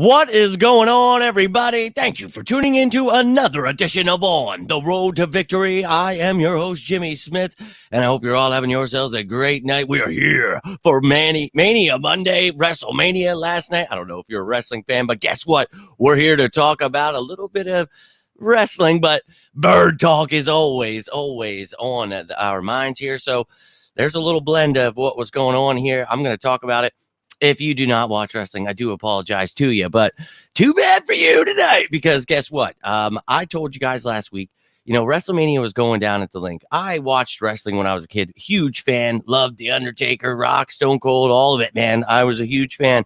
What is going on, everybody? Thank you for tuning into another edition of On the Road to Victory. I am your host, Jimmy Smith, and I hope you're all having yourselves a great night. We are here for Mania Monday, Wrestlemania last night. I don't know if you're a wrestling fan, but guess what? We're here to talk about a little bit of wrestling, but bird talk is always on our minds here. So there's a little blend of what was going on here. I'm going to talk about it. If you do not watch wrestling, I do apologize to you, but too bad for you tonight because guess what? I told you guys last week, WrestleMania was going down at the link. I watched wrestling when I was a kid. Huge fan. Loved The Undertaker, Rock, Stone Cold, all of it, man. I was a huge fan.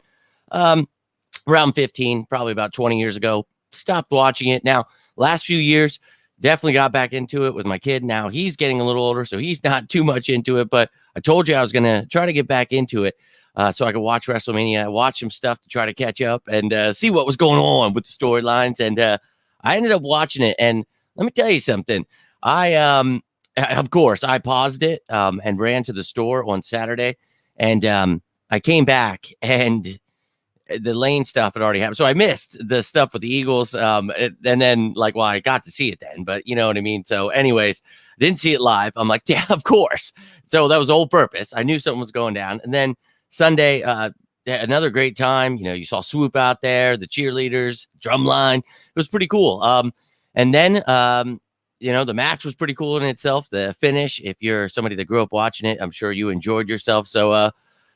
Around 15, probably about 20 years ago, stopped watching it. Now, last few years, definitely got back into it with my kid. Now he's getting a little older, so he's not too much into it, but I told you I was going to try to get back into it. So I could watch WrestleMania, watch some stuff to try to catch up and see what was going on with the storylines. And I ended up watching it. And let me tell you something. Of course, I paused it and ran to the store on Saturday. And I came back and the Lane stuff had already happened. So I missed the stuff with the Eagles. And then, I got to see it then. But you know what I mean? So anyways, didn't see it live. I'm like, yeah, of course. So that was all purpose. I knew something was going down. And then Sunday, another great time. You saw Swoop out there, the cheerleaders, drumline. It was pretty cool. And then, the match was pretty cool in itself. The finish, if you're somebody that grew up watching it, I'm sure you enjoyed yourself. So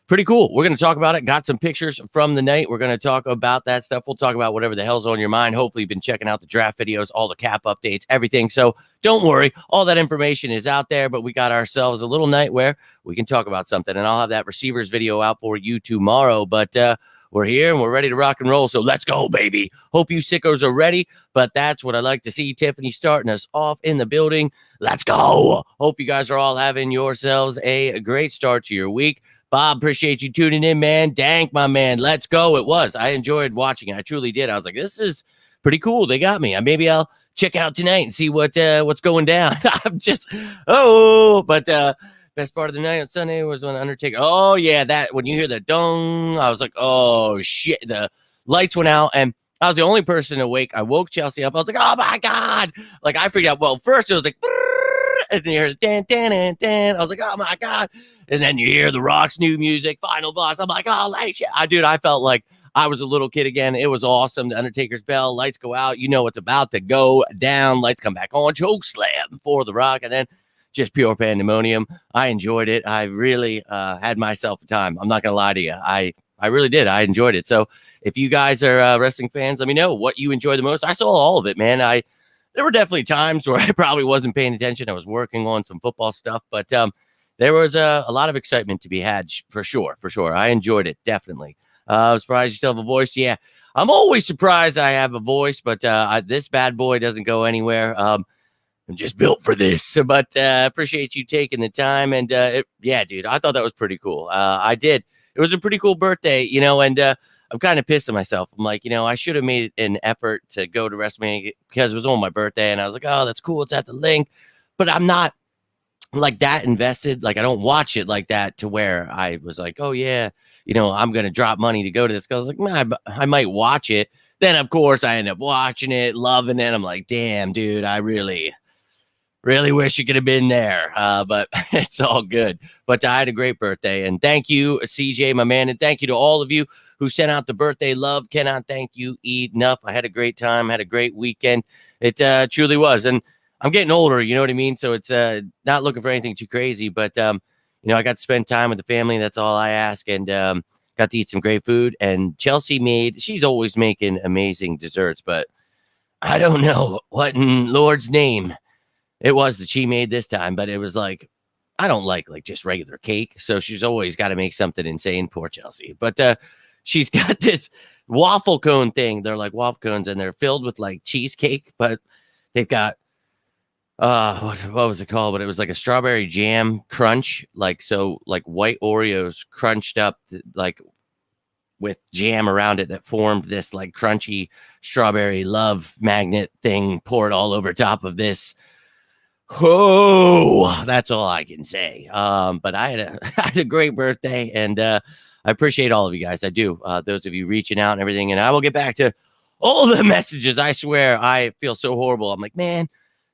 pretty cool. We're going to talk about it. Got some pictures from the night. We're going to talk about that stuff. We'll talk about whatever the hell's on your mind. Hopefully you've been checking out the draft videos, all the cap updates, everything. So don't worry. All that information is out there, but we got ourselves a little night where we can talk about something. And I'll have that receivers video out for you tomorrow. But we're here and we're ready to rock and roll. So let's go, baby. Hope you sickos are ready. But that's what I like to see. Tiffany starting us off in the building. Let's go. Hope you guys are all having yourselves a great start to your week. Bob, appreciate you tuning in, man. Dank, my man. Let's go. It was. I enjoyed watching it. I truly did. I was like, this is pretty cool. They got me. Maybe I'll check out tonight and see what's going down. I'm just, but best part of the night on Sunday was when Undertaker. Oh, yeah, that when you hear the dong, I was like, oh, shit. The lights went out, and I was the only person awake. I woke Chelsea up. I was like, oh, my God. I freaked out. Well, first it was like, and then you hear the dan, dan, dan, dan. I was like, oh, my God. And then you hear the Rock's new music, Final Boss. I'm like, oh, shit. I felt like I was a little kid again. It was awesome. The Undertaker's bell, lights go out. You know what's about to go down. Lights come back on. Choke slam for the Rock. And then just pure pandemonium. I enjoyed it. I really had myself a time. I'm not going to lie to you. I really did. I enjoyed it. So if you guys are wrestling fans, let me know what you enjoy the most. I saw all of it, man. There were definitely times where I probably wasn't paying attention. I was working on some football stuff, but there was a lot of excitement to be had for sure. I enjoyed it, definitely. I was surprised you still have a voice. Yeah, I'm always surprised I have a voice, but this bad boy doesn't go anywhere. I'm just built for this. But appreciate you taking the time. And yeah, dude, I thought that was pretty cool. I did. It was a pretty cool birthday, and I'm kind of pissed at myself. I'm like, I should have made an effort to go to WrestleMania because it was on my birthday. And I was like, oh, that's cool. It's at the link. But I'm not like that invested. I don't watch it like that to where I was like, oh, yeah, I'm going to drop money to go to this. Cause I was like, I might watch it. Then, of course, I end up watching it, loving it. I'm like, damn, dude, I really wish you could have been there. But it's all good. But I had a great birthday. And thank you, CJ, my man. And thank you to all of you who sent out the birthday love. Cannot thank you enough. I had a great time, had a great weekend. It truly was. And I'm getting older, you know what I mean? So it's not looking for anything too crazy. But, I got to spend time with the family. That's all I ask. And got to eat some great food. And Chelsea she's always making amazing desserts. But I don't know what in Lord's name it was that she made this time. But it was like, I don't like just regular cake. So she's always got to make something insane. Poor Chelsea. But she's got this waffle cone thing. They're like waffle cones and they're filled with cheesecake. But they've got what was it called? But it was like a strawberry jam crunch, white Oreos crunched up with jam around it that formed this crunchy strawberry love magnet thing poured all over top of this. Oh, that's all I can say. But I had a great birthday, and I appreciate all of you guys. I do. Those of you reaching out and everything. And I will get back to all the messages. I swear, I feel so horrible. I'm like, man,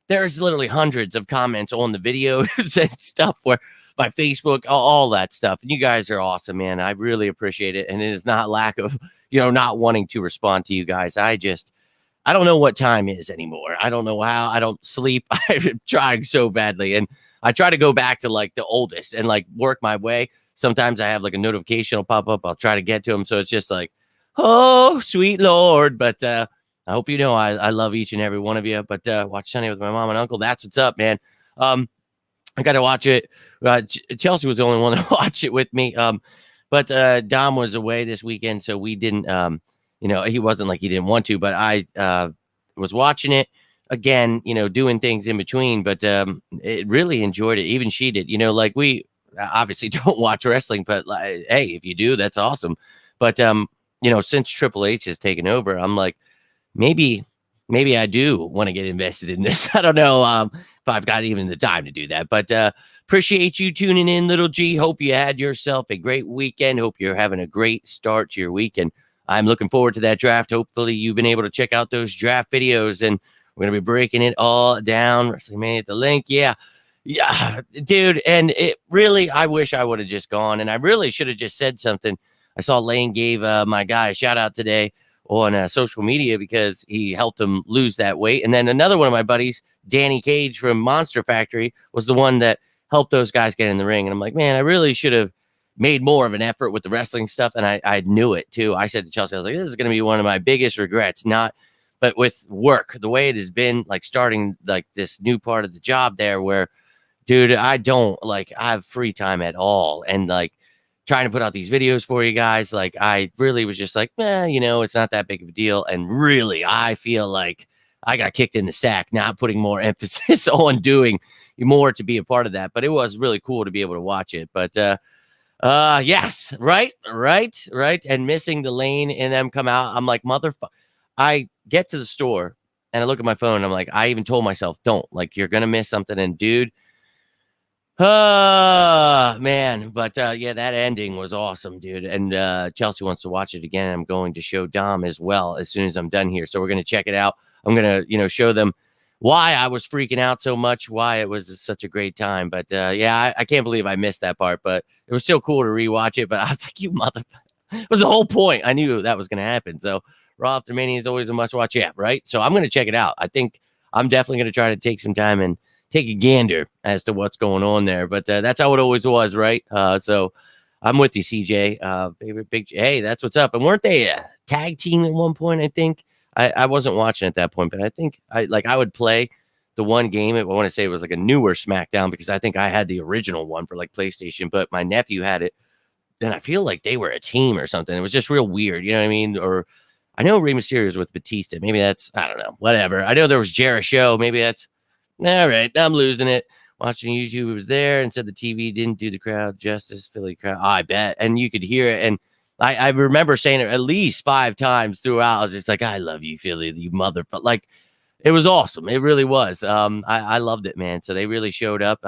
there's literally hundreds of comments on the videos and stuff where my Facebook, all that stuff. And you guys are awesome, man. I really appreciate it. And it is not lack of, not wanting to respond to you guys. I don't know what time is anymore. I don't know how. I don't sleep. I'm trying so badly. And I try to go back to like the oldest and like work my way. Sometimes I have like a notification will pop up. I'll try to get to them. So it's just like, oh, sweet Lord. But I hope you know I love each and every one of you. But watch Sunday with my mom and uncle. That's what's up, man. I got to watch it. Chelsea was the only one to watch it with me. But Dom was away this weekend, so we didn't. He wasn't like he didn't want to, but I was watching it again. Doing things in between. But it really enjoyed it. Even she did. Like we obviously don't watch wrestling, but like, hey, if you do, that's awesome. But since Triple H has taken over, I'm like, maybe I do want to get invested in this. I don't know if I've got even the time to do that, but appreciate you tuning in, Little G. Hope you had yourself a great weekend. Hope you're having a great start to your week, and I'm looking forward to that draft. Hopefully you've been able to check out those draft videos, and we're going to be breaking it all down. Wrestlemania at the link. Yeah, dude. And it really, I wish I would have just gone, and I really should have just said something. I saw Lane gave my guy a shout out today on social media because he helped him lose that weight. And then another one of my buddies, Danny Cage from Monster Factory, was the one that helped those guys get in the ring. And I'm like, man, I really should have made more of an effort with the wrestling stuff. And I knew it too. I said to Chelsea, I was like, this is going to be one of my biggest regrets. But with work, the way it has been, like starting like this new part of the job there where, dude, I don't like, I have free time at all. And like, trying to put out these videos for you guys, like I really was just like, it's not that big of a deal. And really, I feel like I got kicked in the sack, not putting more emphasis on doing more to be a part of that. But it was really cool to be able to watch it. But yes, right. And missing the Lane and them come out, I'm like, motherfucker. I get to the store and I look at my phone. And I'm like, I even told myself, don't, like, you're gonna miss something. And dude, man. But yeah, that ending was awesome, dude. And Chelsea wants to watch it again. I'm going to show Dom as well as soon as I'm done here. So we're going to check it out. I'm going to, show them why I was freaking out so much, why it was such a great time. But yeah, I can't believe I missed that part, but it was still cool to rewatch it. But I was like, you mother, it was the whole point. I knew that was going to happen. So Raw After Mania is always a must watch. Yeah, right. So I'm going to check it out. I think I'm definitely going to try to take some time and take a gander as to what's going on there. But that's how it always was, right? So I'm with you, CJ. Favorite big, hey, that's what's up. And weren't they a tag team at one point? I think I wasn't watching at that point, but I think I would play the one game. I want to say it was like a newer SmackDown because I think I had the original one for like PlayStation, but my nephew had it. And I feel like they were a team or something. It was just real weird. You know what I mean? Or I know Rey Mysterio was with Batista. Maybe that's, I don't know, whatever. I know there was Jericho. Maybe that's, all right, I'm losing it. Watching YouTube, was there and said the TV didn't do the crowd justice. Philly crowd, I bet. And you could hear it. And I remember saying it at least 5 times throughout. I was just like, I love you, Philly, you motherfucker. Like, it was awesome. It really was. I loved it, man. So they really showed up.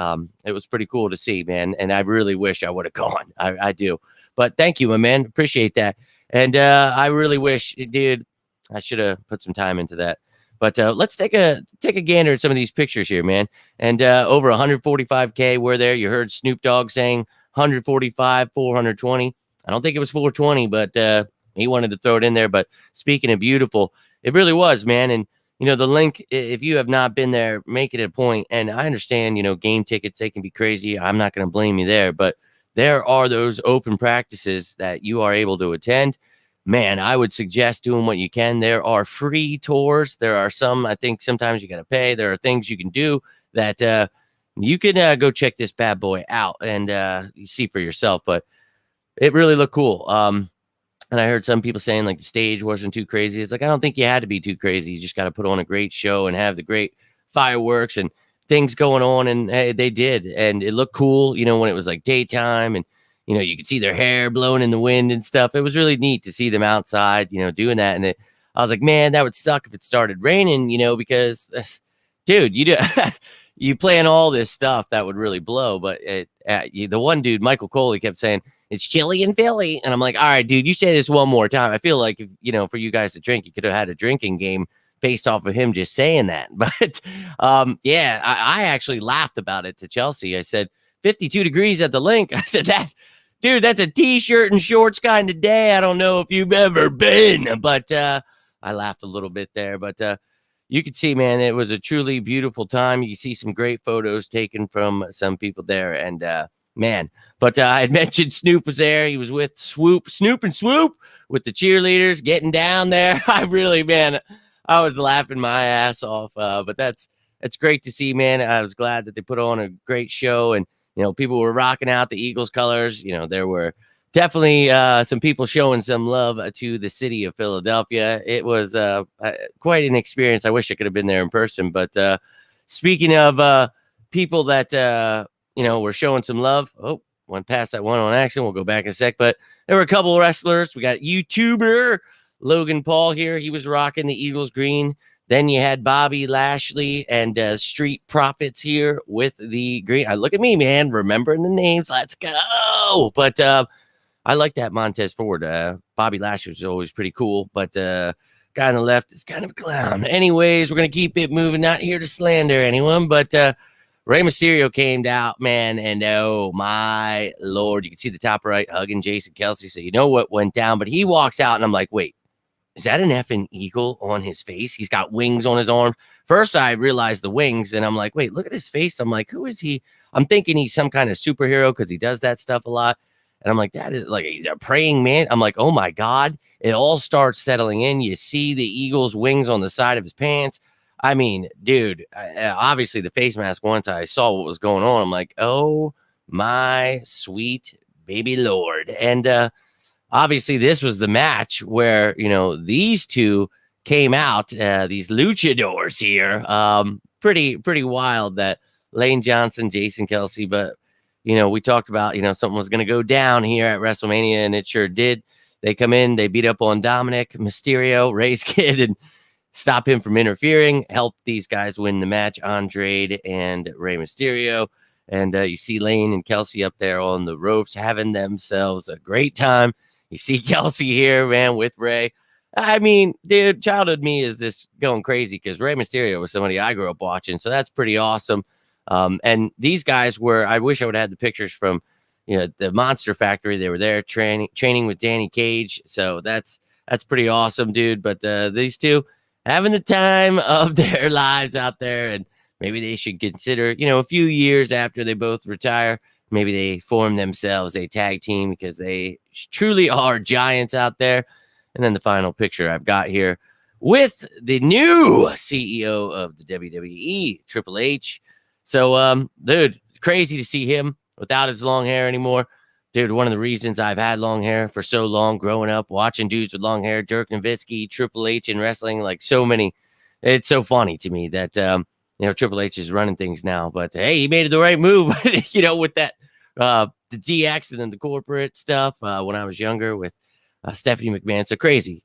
It was pretty cool to see, man. And I really wish I would have gone. I do. But thank you, my man. Appreciate that. And I really wish it did. I should have put some time into that. But let's take a gander at some of these pictures here, man. And over 145K were there. You heard Snoop Dogg saying 145, 420. I don't think it was 420, but he wanted to throw it in there. But speaking of beautiful, it really was, man. And, the link, if you have not been there, make it a point. And I understand, game tickets, they can be crazy. I'm not going to blame you there. But there are those open practices that you are able to attend. Man, I would suggest doing what you can. There are free tours. There are some, I think sometimes you got to pay. There are things you can do that you can go check this bad boy out and you see for yourself. But it really looked cool. And I heard some people saying like the stage wasn't too crazy. It's like, I don't think you had to be too crazy. You just got to put on a great show and have the great fireworks and things going on. And hey, they did. And it looked cool, when it was like daytime and, you could see their hair blowing in the wind and stuff. It was really neat to see them outside, doing that. And I was like, man, that would suck if it started raining, because, dude, you plan all this stuff that would really blow. But the one dude, Michael Cole, he kept saying, it's chilly in Philly. And I'm like, all right, dude, you say this one more time. I feel like, if, for you guys to drink, you could have had a drinking game based off of him just saying that. But yeah, I actually laughed about it to Chelsea. I said, 52 degrees at the link. I said, dude, that's a t-shirt and shorts kind of day. I don't know if you've ever been, but I laughed a little bit there. But you could see, man, it was a truly beautiful time. You see some great photos taken from some people there. And man, but I had mentioned Snoop was there. He was with Snoop and Swoop with the cheerleaders getting down there. I was laughing my ass off. But that's great to see, man. I was glad that they put on a great show, and people were rocking out the Eagles colors. There were definitely some people showing some love to the city of Philadelphia. It was quite an experience. I wish I could have been there in person. But speaking of people that were showing some love. Oh, went past that one on action. We'll go back in a sec. But there were a couple of wrestlers. We got YouTuber Logan Paul here. He was rocking the Eagles green. Then you had Bobby Lashley and Street Profits here with the green. Look at me, man, remembering the names. Let's go. But I like that Montez Ford. Bobby Lashley was always pretty cool. But guy on the left is kind of a clown. Anyways, we're going to keep it moving. Not here to slander anyone, but Rey Mysterio came out, man, and oh my Lord, you can see the top right hugging Jason Kelce. So you know what went down, but he walks out, and I'm like, wait, is that an effing eagle on his face? He's got wings on his arms. First, I realized the wings, and I'm like, wait, look at his face. I'm like, who is he? I'm thinking he's some kind of superhero because he does that stuff a lot. And I'm like, that is like, he's a praying man. I'm like, oh my God. It all starts settling in. You see the eagle's wings on the side of his pants. I mean, dude, obviously the face mask, once I saw what was going on, I'm like, oh my sweet baby Lord. And obviously this was the match where, these two came out, these luchadors here. Pretty wild that Lane Johnson, Jason Kelce, but, we talked about, something was going to go down here at WrestleMania, and it sure did. They come in, they beat up on Dominic Mysterio, Ray's kid, and stop him from interfering, help these guys win the match, Andrade and Rey Mysterio. And you see Lane and Kelce up there on the ropes having themselves a great time. You see Kelce here, man, with Ray. I mean, dude, childhood me is just going crazy because Rey Mysterio was somebody I grew up watching. So that's pretty awesome. And these guys were, I wish I would have had the pictures from, the Monster Factory. They were there training with Danny Cage. So that's pretty awesome, dude. But these two, having the time of their lives out there, and maybe they should consider, a few years after they both retire, maybe they form themselves a tag team because they truly are giants out there. And then the final picture I've got here with the new CEO of the WWE, Triple H. So, dude, crazy to see him without his long hair anymore. Dude, one of the reasons I've had long hair for so long, growing up, watching dudes with long hair, Dirk Nowitzki, Triple H in wrestling, like so many. It's so funny to me that, Triple H is running things now. But, hey, he made the right move, with that, the DX and then the corporate stuff when I was younger with Stephanie McMahon. So crazy.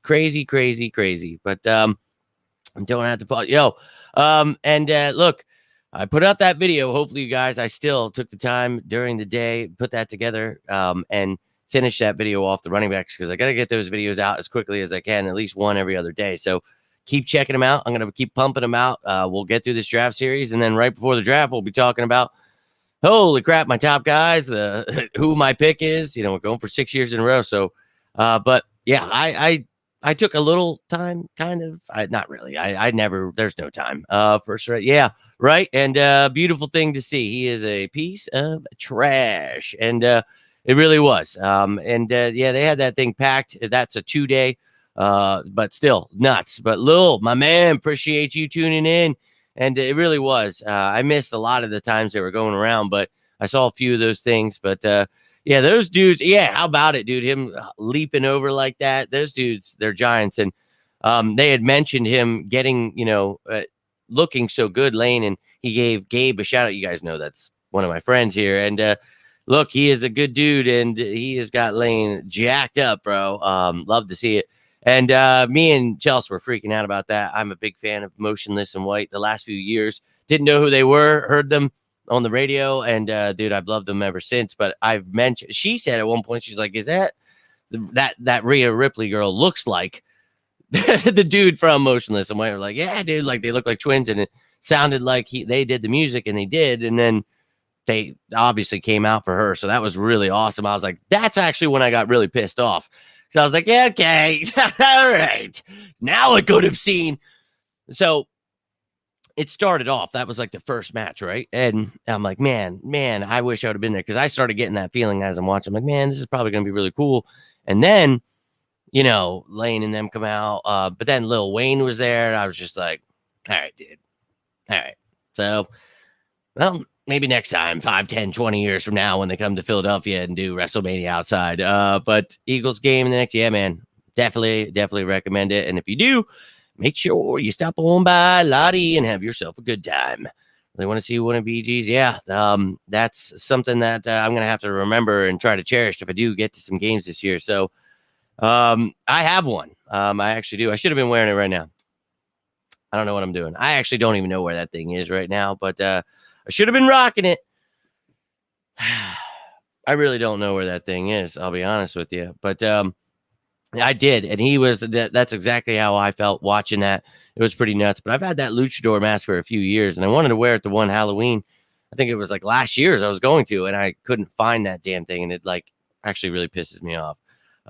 But don't have to pause. Look, I put out that video. Hopefully, you guys, I still took the time during the day, put that together, and finish that video off the running backs because I got to get those videos out as quickly as I can, at least one every other day. So keep checking them out. I'm going to keep pumping them out. We'll get through this draft series, and then right before the draft, we'll be talking about, holy crap, my top guys, who my pick is. We're going for 6 years in a row. So, but yeah, I took a little time, kind of. Not really. I never. There's no time. First, right? Yeah. Right. And beautiful thing to see. He is a piece of trash. And it really was. Yeah, they had that thing packed. That's a 2-day, but still nuts. But Lil, my man, appreciate you tuning in. And it really was. I missed a lot of the times they were going around, but I saw a few of those things. But yeah, those dudes. Yeah, how about it, dude? Him leaping over like that. Those dudes, they're giants. And they had mentioned him getting, looking so good, Lane, and he gave Gabe a shout out. You guys know that's one of my friends here, and look, he is a good dude, and he has got Lane jacked up, bro. Love to see it. And me and Chelsea were freaking out about that. I'm a big fan of Motionless in White. The last few years, didn't know who they were, heard them on the radio, and dude, I've loved them ever since. But I've mentioned, she said at one point, she's like, "Is that Rhea Ripley girl looks like the dude from Motionless?" And we were like, "Yeah, dude, like they look like twins," and it sounded like they did the music, and they did, and then they obviously came out for her, so that was really awesome. I was like, that's actually when I got really pissed off, so I was like, yeah, okay, all right, now I could have seen. So it started off, that was like the first match, right? And I'm like, man, I wish I would have been there, because I started getting that feeling as I'm watching. I'm like, man, this is probably going to be really cool. And then, Lane and them come out, but then Lil Wayne was there, and I was just like, all right, dude, all right. So, well, maybe next time, 5, 10, 20 years from now, when they come to Philadelphia and do WrestleMania outside. But Eagles game in the next, yeah, man, definitely recommend it. And if you do, make sure you stop on by Lottie and have yourself a good time. Really want to see one of BG's? Yeah, that's something that I'm going to have to remember and try to cherish if I do get to some games this year. So I have one. I actually do. I should have been wearing it right now. I don't know what I'm doing. I actually don't even know where that thing is right now, but I should have been rocking it. I really don't know where that thing is, I'll be honest with you. But I did, and he was that's exactly how I felt watching that. It was pretty nuts. But I've had that luchador mask for a few years, and I wanted to wear it the one Halloween. I think it was like last year's I was going to, and I couldn't find that damn thing, and it like actually really pisses me off.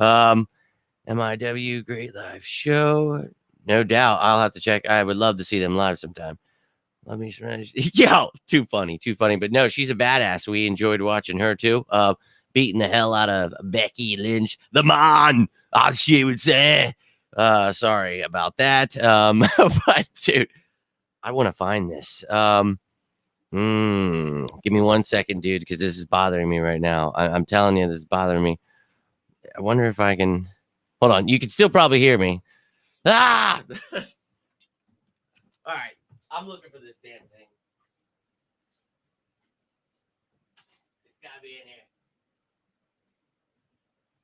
MIW, great live show. No doubt. I'll have to check. I would love to see them live sometime. Let me yo, too funny. But no, she's a badass. We enjoyed watching her too. Beating the hell out of Becky Lynch, the man, as she would say. Sorry about that. But dude, I want to find this. Give me 1 second, dude, because this is bothering me right now. I'm telling you, this is bothering me. I wonder if I can. Hold on. You can still probably hear me. Ah! All right. I'm looking for this damn thing. It's got to be in here.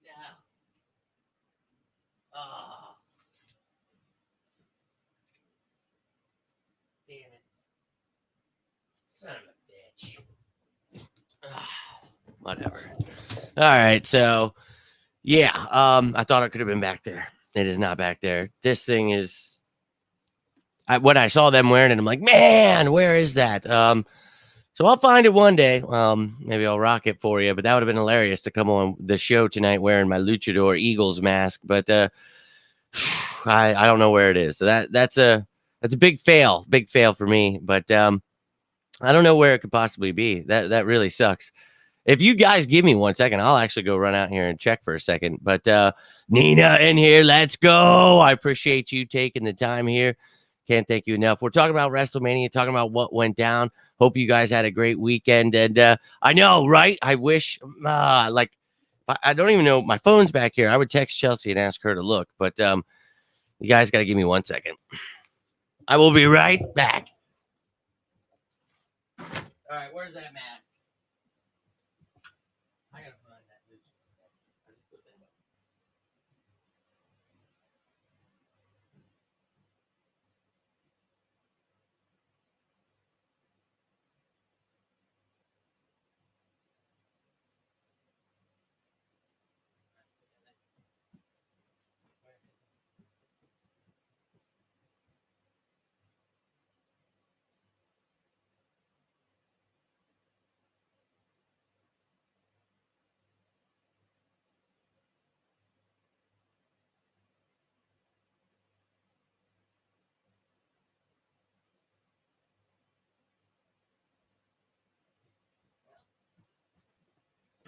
Yeah. Oh. Damn it. Son of a bitch. Whatever. All right. So, yeah. I thought it could have been back there. It is not back there. This thing is. When I saw them wearing it, I'm like, man, where is that? So I'll find it one day. Maybe I'll rock it for you. But that would have been hilarious to come on the show tonight wearing my Luchador Eagles mask. But I don't know where it is. So that's a big fail for me. But I don't know where it could possibly be. That really sucks. If you guys give me 1 second, I'll actually go run out here and check for a second. But Nina in here, let's go. I appreciate you taking the time here. Can't thank you enough. We're talking about WrestleMania, talking about what went down. Hope you guys had a great weekend. And I know, right? I wish, I don't even know. My phone's back here. I would text Chelsea and ask her to look. But you guys got to give me 1 second. I will be right back. All right, where's that mask? I got to find that.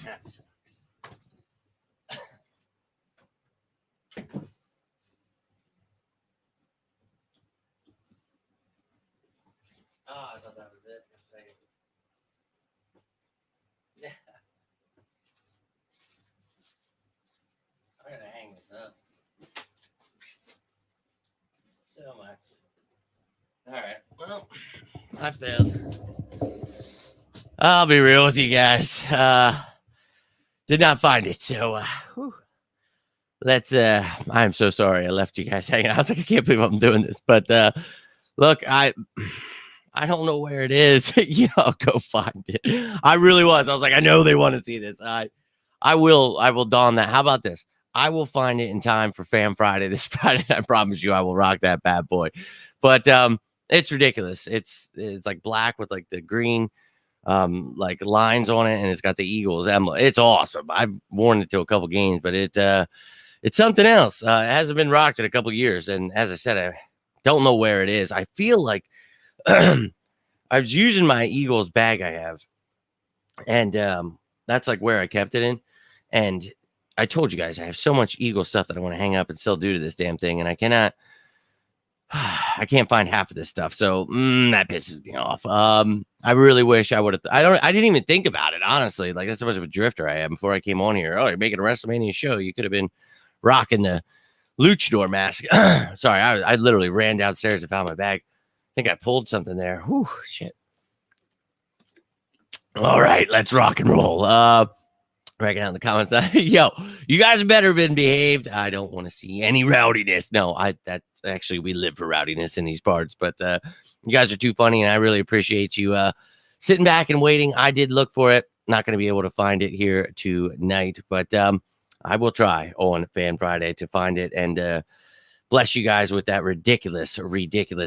That sucks. Oh, I thought that was it. Yeah. I gotta hang this up. So much. All right. Well, I failed. I'll be real with you guys. Did not find it. So let's I'm so sorry I left you guys hanging. I was like, I can't believe I'm doing this. But look, I I don't know where it is. Go find it. I really was. I was like, I know they want to see this. I will don that. How about this? I will find it in time for Fan Friday this Friday. I promise you I will rock that bad boy. But it's ridiculous. It's like black with like the green like lines on it, and it's got the Eagles emblem. It's awesome. I've worn it to a couple games, but it's something else. It hasn't been rocked in a couple years, and as I said, I don't know where it is. I feel like I was using my Eagles bag I have, and that's like where I kept it in. And I told you guys I have so much Eagle stuff that I want to hang up and still do to this damn thing, and I can't find half of this stuff. So that pisses me off. I really wish I would have. I didn't even think about it, honestly. Like, that's how much of a drifter I am before I came on here. Oh, you're making a WrestleMania show. You could have been rocking the luchador mask. Sorry, I literally ran downstairs and found my bag. I think I pulled something there. Whew, shit. All right, let's rock and roll. Right now in the comments, yo, you guys better been behaved. I don't want to see any rowdiness. No, that's actually, we live for rowdiness in these parts, but you guys are too funny, and I really appreciate you sitting back and waiting. I did look for it. Not going to be able to find it here tonight, but I will try on Fan Friday to find it and bless you guys with that ridiculous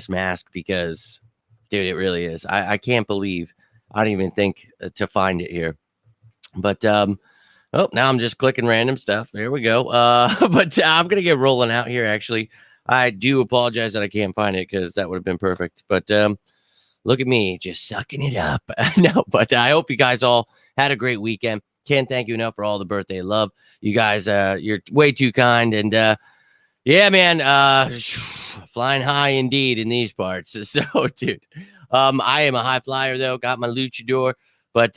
mask, because, dude, it really is. I can't believe I didn't even think to find it here, but oh, now I'm just clicking random stuff. There we go. But I'm going to get rolling out here, actually. I do apologize that I can't find it, because that would have been perfect. But look at me, just sucking it up. No, but I hope you guys all had a great weekend. Can't thank you enough for all the birthday love. You guys, you're way too kind. And yeah, man, flying high indeed in these parts. So, dude, I am a high flyer, though. Got my luchador. But,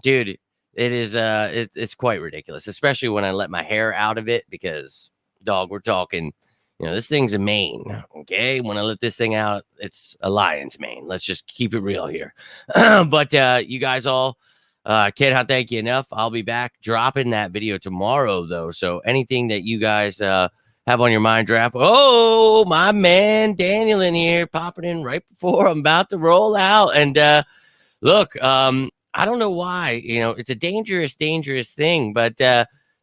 dude, it is it's quite ridiculous, especially when I let my hair out of it, because, dog, we're talking, this thing's a mane. Okay, when I let this thing out, it's a lion's mane. Let's just keep it real here. But you guys all cannot thank you enough. I'll be back dropping that video tomorrow, though, so anything that you guys have on your mind, draft. Oh, my man Daniel in here, popping in right before I'm about to roll out. And look, I don't know why, it's a dangerous thing, but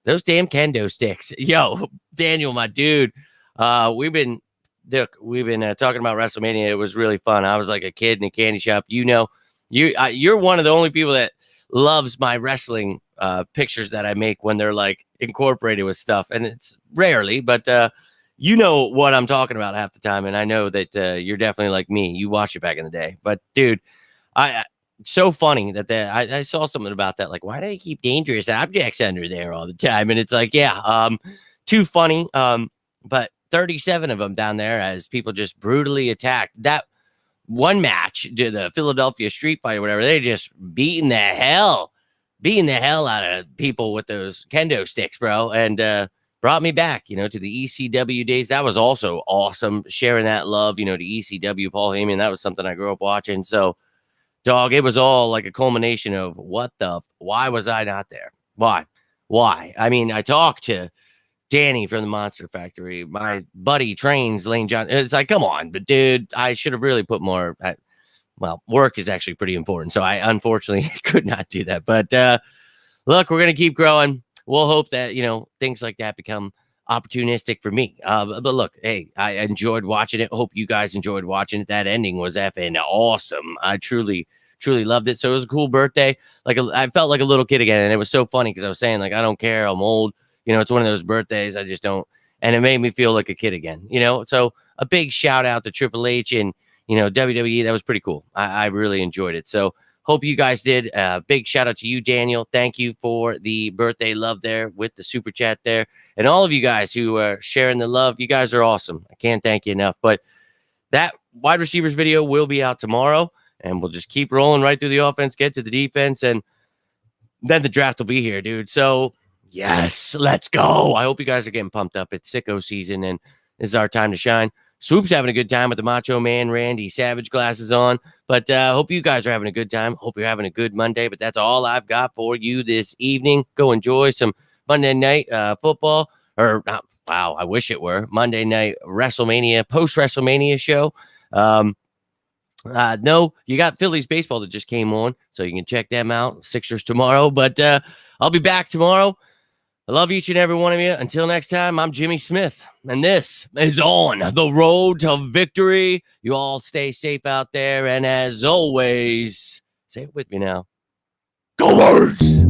those damn kendo sticks. Yo, Daniel, my dude, we've been talking about WrestleMania. It was really fun. I was like a kid in a candy shop. You're one of the only people that loves my wrestling pictures that I make when they're like incorporated with stuff, and it's rarely, but you know what I'm talking about half the time, and I know that you're definitely like me. You watched it back in the day, but dude, so funny that I saw something about that. Like, why do they keep dangerous objects under there all the time? And it's like, yeah, too funny. But 37 of them down there as people just brutally attacked. That one match, the Philadelphia street fight or whatever, they just beating the hell out of people with those kendo sticks, bro. And brought me back, to the ECW days. That was also awesome. Sharing that love, to ECW, Paul Heyman. That was something I grew up watching. So, dog, it was all like a culmination of why was I not there? Why? I mean, I talked to Danny from the Monster Factory. My buddy trains Lane John. It's like, come on, but dude, I should have really put more. Work is actually pretty important. So I unfortunately could not do that. But look, we're going to keep growing. We'll hope that, things like that become opportunistic for me. But look, hey, I enjoyed watching it. Hope you guys enjoyed watching it. That ending was effing awesome. I truly loved it. So it was a cool birthday. Like, I felt like a little kid again. And it was so funny because I was saying, like, I don't care. I'm old. It's one of those birthdays. I just don't. And it made me feel like a kid again, So a big shout out to Triple H and, WWE. That was pretty cool. I really enjoyed it. So hope you guys did. Big shout out to you, Daniel. Thank you for the birthday love there with the super chat there. And all of you guys who are sharing the love. You guys are awesome. I can't thank you enough. But that wide receivers video will be out tomorrow. And we'll just keep rolling right through the offense, get to the defense, and then the draft will be here, dude. So, yes, let's go. I hope you guys are getting pumped up. It's sicko season, and this is our time to shine. Swoop's having a good time with the Macho Man Randy Savage glasses on. But hope you guys are having a good time. Hope you're having a good Monday. But that's all I've got for you this evening. Go enjoy some Monday night football. Or, wow, I wish it were. Monday night WrestleMania, post-WrestleMania show. No, you got Phillies baseball that just came on, so you can check them out. Sixers tomorrow, but I'll be back tomorrow. I love each and every one of you. Until next time, I'm Jimmy Smith, and this is On the Road to Victory. You all stay safe out there, and as always, say it with me now. Go Birds!